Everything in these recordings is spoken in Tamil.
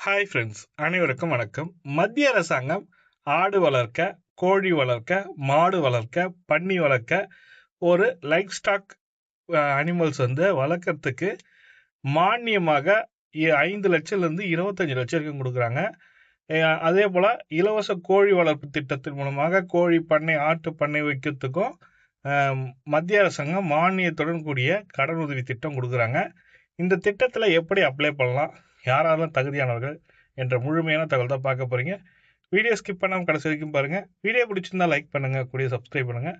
ஹாய் ஃப்ரெண்ட்ஸ், அனைவருக்கும் வணக்கம். மத்திய அரசாங்கம் ஆடு வளர்க்க, கோழி வளர்க்க, மாடு வளர்க்க, பன்னி வளர்க்க ஒரு லைஃப் ஸ்டாக் அனிமல்ஸ் வளர்க்கறதுக்கு மானியமாக 5 லட்சம்லேருந்து 25 லட்சம் வரைக்கும் கொடுக்குறாங்க. அதே போல் இலவச கோழி வளர்ப்பு திட்டத்தின் மூலமாக கோழி பண்ணை, ஆட்டு பண்ணை வைக்கிறதுக்கும் மத்திய அரசாங்கம் மானியத்துடன் கூடிய கடனுதவி திட்டம் கொடுக்குறாங்க. இந்த திட்டத்தில் எப்படி அப்ளை பண்ணலாம், யாரெல்லாம் தகுதியானவர்கள் என்ற முழுமையான தகவல் தான் பார்க்க போகிறீங்க. வீடியோ ஸ்கிப் பண்ணாமல் கடைசி வரைக்கும் பாருங்கள். வீடியோ பிடிச்சிருந்தா லைக் பண்ணுங்கள், கூடிய சப்ஸ்கிரைப் பண்ணுங்கள்.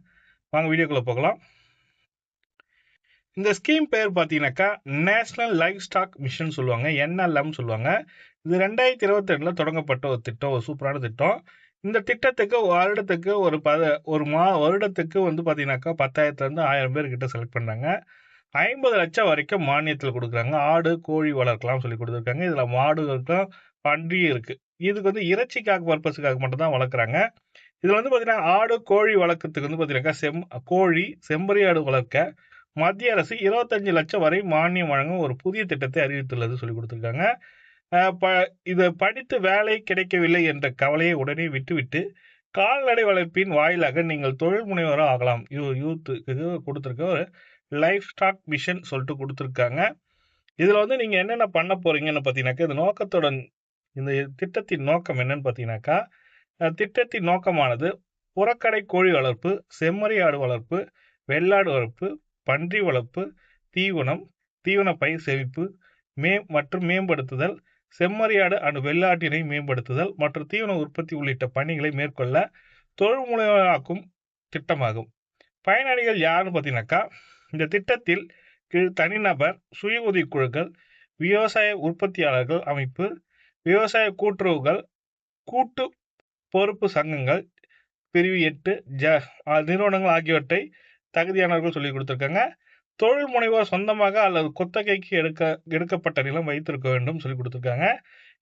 வாங்க வீடியோக்குள்ளே போகலாம். இந்த ஸ்கீம் பேர் பார்த்தீங்கன்னாக்கா நேஷ்னல் லைஃப் ஸ்டாக் மிஷன் சொல்லுவாங்க, NLM சொல்லுவாங்க. இது 2022 தொடங்கப்பட்ட ஒரு திட்டம், ஒரு சூப்பரான திட்டம். இந்த திட்டத்துக்கு வருடத்துக்கு வருடத்துக்கு பார்த்தீங்கன்னாக்கா 10,000 1000 பேர்கிட்ட செலக்ட் பண்ணாங்க. 50 லட்சம் வரைக்கும் மானியத்தில் கொடுக்குறாங்க. ஆடு கோழி வளர்க்கலாம் சொல்லி கொடுத்துருக்காங்க. இதில் மாடு இருக்கும், பன்றியும் இருக்குது. இதுக்கு இறைச்சிக்காக பர்பஸுக்காக மட்டும் தான் வளர்க்குறாங்க. இதில் பார்த்தீங்கன்னா ஆடு கோழி வளர்க்கறதுக்கு பார்த்தீங்கன்னாக்கா கோழி செம்பறி ஆடு வளர்க்க மத்திய அரசு 25 லட்சம் வரை மானியம் வழங்கும் ஒரு புதிய திட்டத்தை அறிவித்துள்ளது சொல்லி கொடுத்துருக்காங்க. இதை படித்து வேலை கிடைக்கவில்லை என்ற கவலையை உடனே விட்டுவிட்டு கால்நடை வளர்ப்பின் வாயிலாக நீங்கள் தொழில் முனைவராக ஆகலாம். யூத்துக்கு கொடுத்துருக்க ஒரு லைஃப் ஸ்டாக் மிஷன் சொல்லிட்டு கொடுத்துருக்காங்க. இதில் நீங்கள் என்னென்ன பண்ண போகிறீங்கன்னு பார்த்தீங்கன்னாக்கா, இந்த திட்டத்தின் நோக்கம் என்னன்னு பார்த்தீங்கன்னாக்கா, திட்டத்தின் நோக்கமானது புறக்கடை கோழி வளர்ப்பு, செம்மறி ஆடு வளர்ப்பு, வெள்ளாடு வளர்ப்பு, பன்றி வளர்ப்பு, தீவன பயிர் சேமிப்பு மற்றும் மேம்படுத்துதல், செம்மறியாடு வெள்ளாட்டினை மேம்படுத்துதல் மற்றும் தீவன உற்பத்தி உள்ளிட்ட பணிகளை மேற்கொள்ள தொழில் முனைவராக்கும் திட்டமாகும். பயனாளிகள் யாருன்னு பார்த்தீங்கன்னாக்கா, இந்த திட்டத்தில் கீழ் தனிநபர், சுய உதவிக்குழுக்கள், விவசாய உற்பத்தியாளர்கள் அமைப்பு, விவசாய கூட்டுறவுகள், கூட்டு பொறுப்பு சங்கங்கள், பிரிவு 8 நிறுவனங்கள் ஆகியவற்றை தகுதியானவர்கள் சொல்லி கொடுத்துருக்காங்க. தொழில் முனைவோர் சொந்தமாக அல்லது குத்தகைக்கு எடுக்கப்பட்ட நிலம் வைத்திருக்க வேண்டும் சொல்லி கொடுத்துருக்காங்க.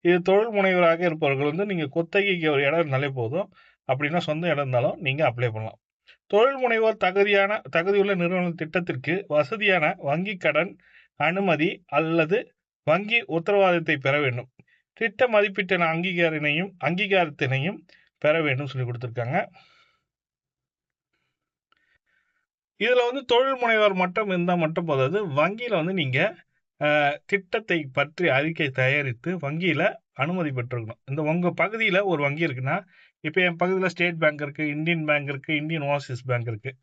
இது தொழில் முனைவராக இருப்பவர்கள் நீங்கள் குத்தகைக்கு ஒரு இடம் இருந்தாலே போதும், அப்படின்னா சொந்த இடம் இருந்தாலும் நீங்கள் அப்ளை பண்ணலாம். தொழில் முனைவோர் தகுதியுள்ள நிறுவன திட்டத்திற்கு வசதியான வங்கி கடன் அனுமதி அல்லது வங்கி உத்தரவாதத்தை பெற வேண்டும். திட்ட மதிப்பீட்டின் அங்கீகாரத்தினையும் பெற வேண்டும் சொல்லி கொடுத்துருக்காங்க. இதில் தொழில் முனைவர் மட்டும் இருந்தால் மட்டும் போதாது, வங்கியில் நீங்கள் திட்டத்தை பற்றி அறிக்கை தயாரித்து வங்கியில் அனுமதி பெற்றிருக்கணும். இந்த உங்கள் பகுதியில் ஒரு வங்கி இருக்குன்னா, இப்போ என் பகுதியில் ஸ்டேட் பேங்க் இருக்குது, இந்தியன் பேங்க் இருக்குது, இந்தியன் ஓவர்சீஸ் பேங்க் இருக்குது.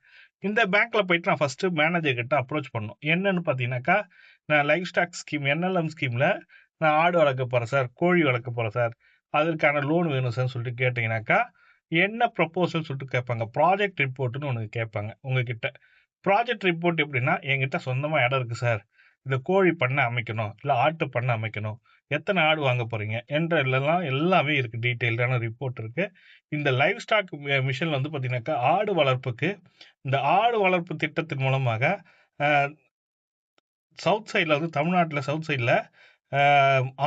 இந்த பேங்க்கில் போயிட்டு நான் ஃபஸ்ட்டு மேனேஜர் கிட்ட அப்ரோச் பண்ணணும். என்னன்னு பார்த்தீங்கன்னாக்கா, நான் லைஃப் ஸ்டாக் ஸ்கீம் NLM ஸ்கீமில் நான் ஆடு வளர்க்க போகிறேன் சார், கோழி வளர்க்க போகிறேன் சார், அதற்கான லோன் வேணும் சார்னு சொல்லிட்டு கேட்டிங்கனாக்கா, என்ன ப்ரப்போசல் சொல்லிட்டு கேட்பாங்க. ப்ராஜெக்ட் ரிப்போர்ட்டுன்னு ஒன்று கேட்பாங்க உங்ககிட்ட. ப்ராஜெக்ட் ரிப்போர்ட் எப்படின்னா, என்கிட்ட சொந்தமாக இடம் இருக்குது சார், இந்த கோழி பண்ணை அமைக்கணும், இல்லை ஆட்டு பண்ணை அமைக்கணும், எத்தனை ஆடு வாங்க போகிறீங்க என்ற எல்லாமே இருக்குது. டீட்டெயில்டான ரிப்போர்ட் இருக்குது. இந்த லைஃப் ஸ்டாக் மிஷனில் பார்த்தீங்கன்னாக்கா, ஆடு வளர்ப்புக்கு இந்த ஆடு வளர்ப்பு திட்டத்தின் மூலமாக சவுத் சைடில் தமிழ்நாட்டில் சவுத் சைடில்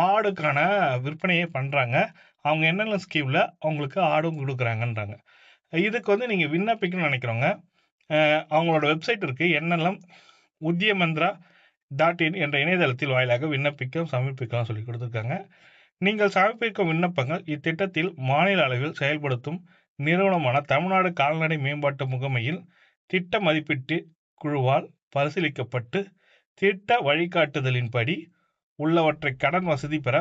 ஆடுக்கான விற்பனையே பண்ணுறாங்க. அவங்க என்னென்ன ஸ்கீமில் அவங்களுக்கு ஆடும் கொடுக்குறாங்கன்றாங்க. இதுக்கு நீங்கள் விண்ணப்பிக்கணும்னு நினைக்கிறவங்க, அவங்களோட வெப்சைட் இருக்குது, NLM udyamandra.in என்ற இணையதளத்தில் வாயிலாக சமர்ப்பிக்கலாம் சொல்லி கொடுத்துருக்காங்க. நீங்கள் சமர்ப்பிக்கும் விண்ணப்பங்கள் இத்திட்டத்தில் மாநில அளவில் செயல்படுத்தும் நிறுவனமான தமிழ்நாடு கால்நடை மேம்பாட்டு முகமையில் திட்ட மதிப்பீட்டு குழுவால் பரிசீலிக்கப்பட்டு திட்ட வழிகாட்டுதலின்படி உள்ளவற்றை கடன் வசதி பெற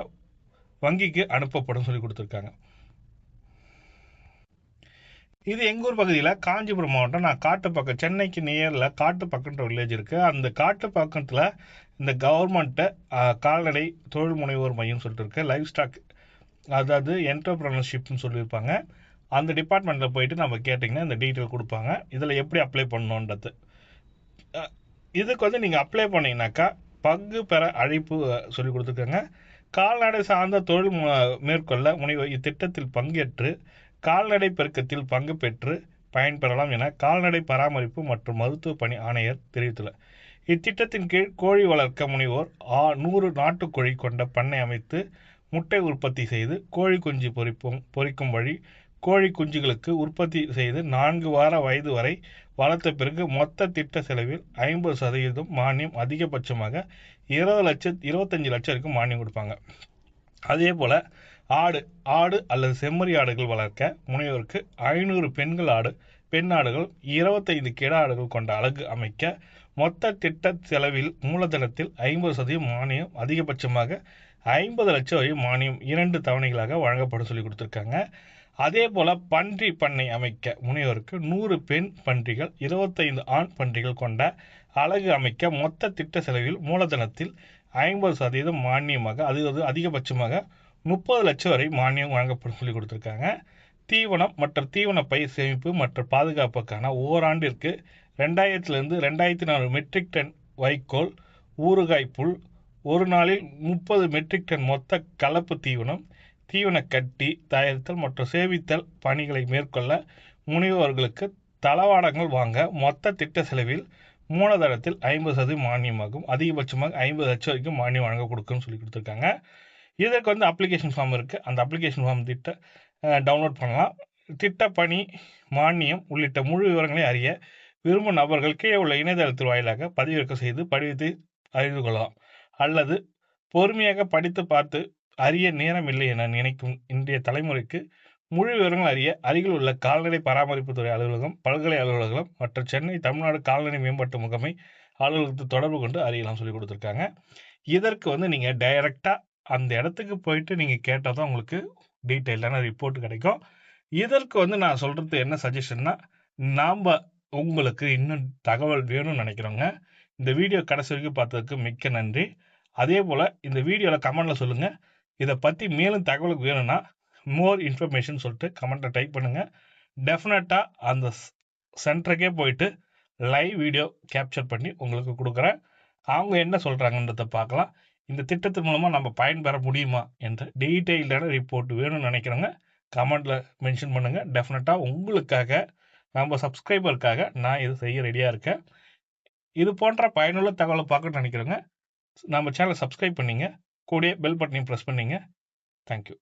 வங்கிக்கு அனுப்பப்படும் சொல்லி கொடுத்துருக்காங்க. இது எங்கூர் பகுதியில் காஞ்சிபுரம் மாவட்டம். நான் காட்டுப்பாக்கம், சென்னைக்கு நியரில் காட்டுப்பாக்கன்ற வில்லேஜ் இருக்குது. அந்த காட்டுப்பாக்கத்தில் இந்த கவர்மெண்ட்டு கால்நடை தொழில் முனைவோர் மையம் சொல்லிட்டு இருக்கு. லைஃப் ஸ்டாக், அதாவது என்டர்பிரனர்ஷிப்னு சொல்லியிருப்பாங்க. அந்த டிபார்ட்மெண்ட்டில் போயிட்டு நம்ம கேட்டிங்கன்னா இந்த டீட்டெயில் கொடுப்பாங்க. இதில் எப்படி அப்ளை பண்ணணுன்றது. இதுக்கு நீங்கள் அப்ளை பண்ணிங்கனாக்கா பங்கு பெற அழைப்பு சொல்லி கொடுத்துருக்காங்க. கால்நடை சார்ந்த தொழில் மேற்கொள்ள முனைவோர் இத்திட்டத்தில் பங்கேற்று கால்நடை பெருக்கத்தில் பங்கு பெற்று பயன்பெறலாம் என கால்நடை பராமரிப்பு மற்றும் மருத்துவ பணி ஆணையர் தெரிவித்துள்ளார். இத்திட்டத்தின் கீழ் கோழி வளர்க்க முனைவோர் 100 நாட்டுக்கோழி கொண்ட பண்ணை அமைத்து முட்டை உற்பத்தி செய்து கோழி குஞ்சு பொரிக்கும் வழி கோழி குஞ்சுகளுக்கு உற்பத்தி செய்து 4 வார வயது வரை வளர்த்த பிறகு மொத்த திட்ட செலவில் 50% மானியம், அதிகபட்சமாக 25 லட்சம் வரைக்கும் மானியம் கொடுப்பாங்க. அதே போல் ஆடு அல்லது செம்மறி ஆடுகள் வளர்க்க முனைவோருக்கு 500 பெண் ஆடுகள் 25 கிடா ஆடுகள் கொண்ட அலகு அமைக்க மொத்த திட்ட செலவில் மூலதனத்தில் 50% மானியம், அதிகபட்சமாக 50 லட்சம் வரை மானியம் 2 தவணைகளாக வழங்கப்படும் சொல்லி கொடுத்துருக்காங்க. அதே போல் பன்றி பண்ணை அமைக்க முனைவோருக்கு 100 பெண் பன்றிகள் 25 ஆண் பன்றிகள் கொண்ட அலகு அமைக்க மொத்த திட்ட செலவில் மூலதனத்தில் 50% மானியமாக, அது அதிகபட்சமாக 30 லட்சம் வரை மானியம் வழங்கப்படும் சொல்லி கொடுத்துருக்காங்க. தீவனம் மற்றும் தீவன பயிர் சேமிப்பு மற்றும் பாதுகாப்புக்கான ஓராண்டிற்கு 2000 2400 மெட்ரிக் டன் வைக்கோல், ஊறுகாய் புல், ஒரு நாளில் 30 மெட்ரிக் டன் மொத்த கலப்பு தீவனம், தீவன கட்டி தயாரித்தல் மற்றும் சேமித்தல் பணிகளை மேற்கொள்ள முனைவோர்களுக்கு தளவாடங்கள் வாங்க மொத்த திட்ட செலவில் மூலதனத்தில் 50% மானியமாகும், அதிகபட்சமாக 50 லட்சம் வரைக்கும் மானியம் வழங்க கொடுக்குன்னு சொல்லி கொடுத்துருக்காங்க. இதற்கு அப்ளிகேஷன் ஃபார்ம் இருக்குது. அந்த அப்ளிகேஷன் ஃபார்ம் டவுன்லோட் பண்ணலாம். திட்டப்பணி, மானியம் உள்ளிட்ட முழு விவரங்களை அறிய விரும்பும் நபர்கள் கீழே உள்ள இணையதளத்தின் வாயிலாக பதிவிறக்கம் செய்து படிவத்தை அறிந்து கொள்ளலாம். அல்லது பொறுமையாக படித்து பார்த்து அறிய நேரம் இல்லை என நினைக்கும் இன்றைய தலைமுறைக்கு முழு விவரங்கள் அறிய அருகில் உள்ள கால்நடை பராமரிப்புத்துறை அலுவலகம், பல்கலை அலுவலகம் மற்றும் சென்னை தமிழ்நாடு கால்நடை மேம்பாட்டு முகமை அலுவலகத்தை தொடர்பு கொண்டு அறியலாம் சொல்லி கொடுத்துருக்காங்க. இதற்கு நீங்கள் டைரெக்டாக அந்த இடத்துக்கு போயிட்டு நீங்கள் கேட்டால் தான் உங்களுக்கு டீட்டெயிலான ரிப்போர்ட் கிடைக்கும். இதற்கு நான் சொல்கிறது என்ன சஜஷன்னா, நாம் உங்களுக்கு இன்னும் தகவல் வேணும்னு நினைக்கிறோங்க. இந்த வீடியோ கடைசி வரைக்கும் பார்த்ததுக்கு மிக்க நன்றி. அதே போல் இந்த வீடியோவில் கமெண்டில் சொல்லுங்கள். இதை பற்றி மேலும் தகவலுக்கு வேணும்னா மோர் இன்ஃபர்மேஷன் சொல்லிட்டு கமெண்ட்டில் டைப் பண்ணுங்கள். டெஃபினட்டாக அந்த சென்டருக்கே போயிட்டு லைவ் வீடியோ கேப்சர் பண்ணி உங்களுக்கு கொடுக்குறேன். அவங்க என்ன சொல்கிறாங்கன்றதை பார்க்கலாம். இந்த திட்டத்தின் மூலமாக நம்ம பயன்பெற முடியுமா என்ற டீட்டெயில்டான ரிப்போர்ட் வேணும்னு நினைக்கிறவங்க கமெண்டில் மென்ஷன் பண்ணுங்கள். டெஃபினட்டாக உங்களுக்காக, நம்ம சப்ஸ்கிரைபருக்காக நான் இது செய்ய ரெடியாக இருக்கேன். இது போன்ற பயனுள்ள தகவலை பார்க்கணும்னு நினைக்கிறவங்க நம்ம சேனலை சப்ஸ்கிரைப் பண்ணிங்க, கூடயே பெல் பட்டனையும் ப்ரெஸ் பண்ணிங்க. தேங்க்யூ.